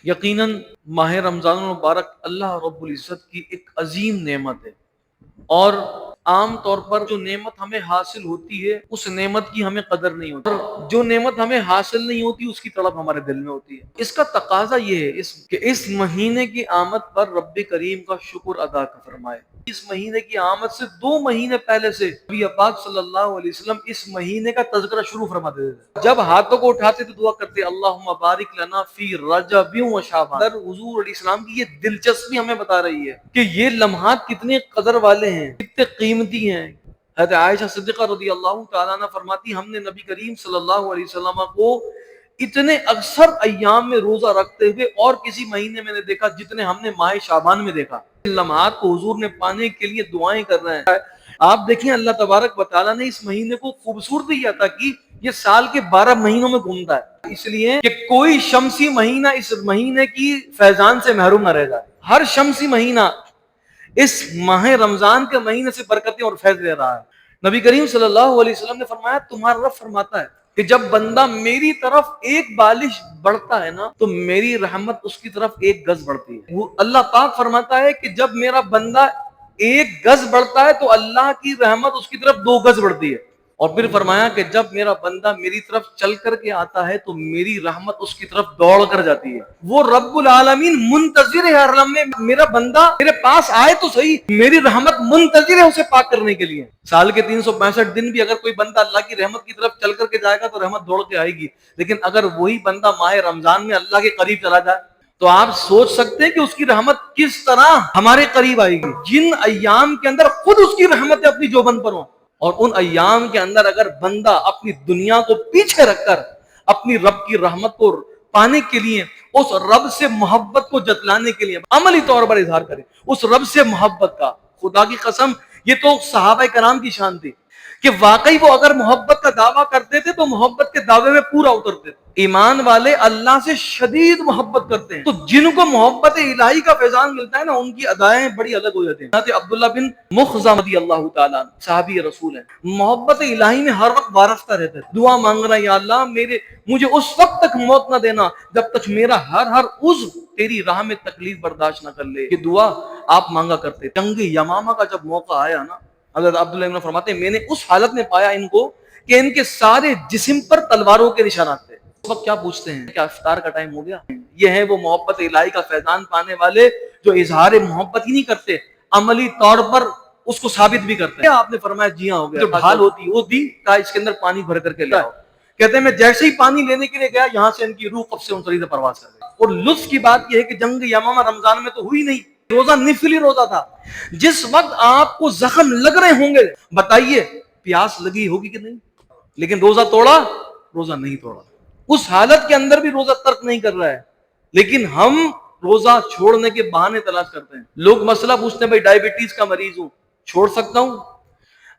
یقیناً ماہ رمضان المبارک اللہ رب العزت کی ایک عظیم نعمت ہے، اور عام طور پر جو نعمت ہمیں حاصل ہوتی ہے اس نعمت کی ہمیں قدر نہیں ہوتی، اور جو نعمت ہمیں حاصل نہیں ہوتی اس کی طلب ہمارے دل میں ہوتی ہے۔ اس کا تقاضا یہ ہے کہ اس مہینے کی آمد پر رب کریم کا شکر ادا فرمائے۔ اس مہینے کی آمد سے 2 مہینے پہلے سے نبی پاک صلی اللہ علیہ وسلم اس مہینے کا تذکرہ شروع فرما دیتے تھے۔ جب ہاتھوں کو اٹھاتے تو دعا کرتے اللہم بارک لنا فی رجب و شعبان۔ حضور علیہ السلام کی یہ دلچسپی ہمیں بتا رہی ہے کہ یہ لمحات کتنے قدر والے ہیں، کتنے قیمتی ہیں۔ حضرت عائشہ صدیقہ رضی اللہ تعالیٰ عنہ فرماتی ہم نے نبی کریم صلی اللہ علیہ وسلم کو اتنے اکثر ایام میں روزہ رکھتے ہوئے اور کسی مہینے میں نے دیکھا جتنے ہم نے ماہ شعبان میں دیکھا۔ لمحات کو حضور نے پانے کے لیے دعائیں کر رہے ہیں۔ آپ دیکھیں اللہ تبارک و تعالیٰ نے اس مہینے کو خوبصورتی عطا کی، یہ سال کے 12 مہینوں میں گھومتا ہے، اس لیے کہ کوئی شمسی مہینہ اس مہینے کی فیضان سے محروم نہ رہ جائے۔ ہر شمسی مہینہ اس ماہ رمضان کے مہینے سے برکتیں اور فیض لے رہا ہے۔ نبی کریم صلی اللہ علیہ وسلم نے فرمایا تمہارا رب فرماتا ہے کہ جب بندہ میری طرف ایک بالش بڑھتا ہے نا تو میری رحمت اس کی طرف 1 گز بڑھتی ہے۔ وہ اللہ پاک فرماتا ہے کہ جب میرا بندہ 1 گز بڑھتا ہے تو اللہ کی رحمت اس کی طرف 2 گز بڑھتی ہے۔ اور پھر فرمایا کہ جب میرا بندہ میری طرف چل کر کے آتا ہے تو میری رحمت اس کی طرف دوڑ کر جاتی ہے۔ وہ رب العالمین منتظر ہے ہر لمحے میرا بندہ میرے پاس آئے تو صحیح، میری رحمت منتظر ہے اسے پاک کرنے کے لیے۔ سال کے 365 دن بھی اگر کوئی بندہ اللہ کی رحمت کی طرف چل کر کے جائے گا تو رحمت دوڑ کے آئے گی، لیکن اگر وہی بندہ ماہ رمضان میں اللہ کے قریب چلا جائے تو آپ سوچ سکتے ہیں کہ اس کی رحمت کس طرح ہمارے قریب آئے گی۔ جن ایام کے اندر خود اس کی رحمتیں اپنی جوبن پر ہوں، اور ان ایام کے اندر اگر بندہ اپنی دنیا کو پیچھے رکھ کر اپنی رب کی رحمت کو پانے کے لیے، اس رب سے محبت کو جتلانے کے لیے عملی طور پر اظہار کرے اس رب سے محبت کا، خدا کی قسم یہ تو صحابہ کرام کی شان تھی کہ واقعی وہ اگر محبت کا دعویٰ کرتے تھے تو محبت کے دعوے میں پورا اترتے تھے۔ ایمان والے اللہ سے شدید محبت کرتے ہیں، تو جن کو محبت الہی کا فیضان ملتا ہے نا ان کی ادائیں بڑی الگ ہو جاتی ہیں۔ حضرت عبداللہ بن مخزم رضی اللہ تعالیٰ صحابی رسول ہیں، محبت الہی میں ہر وقت وارفتہ رہتے تھے، دعا مانگ رہا یا اللہ مجھے اس وقت تک موت نہ دینا جب تک میرا ہر عضو تیری راہ میں تکلیف برداشت نہ کر لے۔ یہ دعا آپ مانگا کرتے۔ جنگ یمامہ کا جب موقع آیا نا، حضرت عبداللہ بن فرماتے ہیں میں نے اس حالت میں پایا ان کو کہ ان کے سارے جسم پر تلواروں کے نشانات تھے۔ اس وقت کیا پوچھتے ہیں کیا افطار کا ٹائم ہو گیا؟ یہ ہے وہ محبت الہی کا فیضان پانے والے جو اظہار محبت ہی نہیں کرتے، عملی طور پر اس کو ثابت بھی کرتے ہیں۔ آپ نے فرمایا جی ہاں ہو گیا۔ جو ڈھال ہوتی وہ دی کہا اس کے اندر پانی بھر کر کے لے آؤ۔ کہتے ہیں میں جیسے ہی پانی لینے کے لیے گیا یہاں سے ان کی روح قبض سے انطری سے پرواز کر گئی۔ اور لطف کی بات یہ ہے کہ جنگ یمامہ رمضان میں تو ہوئی نہیں، روزہ نفلی روزہ تھا۔ جس وقت آپ کو زخم لگ رہے ہوں گے بتائیے پیاس لگی ہوگی کہ نہیں، لیکن روزہ توڑا؟ روزہ نہیں توڑا۔ اس حالت کے اندر بھی روزہ ترک نہیں کر رہا ہے، لیکن ہم روزہ چھوڑنے کے بہانے تلاش کرتے ہیں۔ لوگ مسئلہ پوچھتے ہیں بھائی ڈائبٹیز کا مریض ہوں چھوڑ سکتا ہوں؟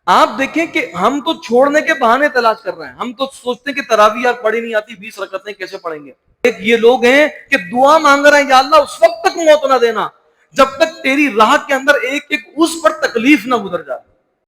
آپ دیکھیں کہ ہم تو چھوڑنے کے بہانے تلاش کر رہے ہیں۔ ہم تو سوچتے ہیں کہ تراویح یار پڑھی نہیں آتی، 20 رکعتیں کیسے پڑھیں گے۔ ایک یہ لوگ ہیں کہ دعا مانگ رہے ہیں یا اللہ اس وقت تک موت نہ دینا جب تک تیری راہ کے اندر ایک عضو پر تکلیف نہ گزر جائے۔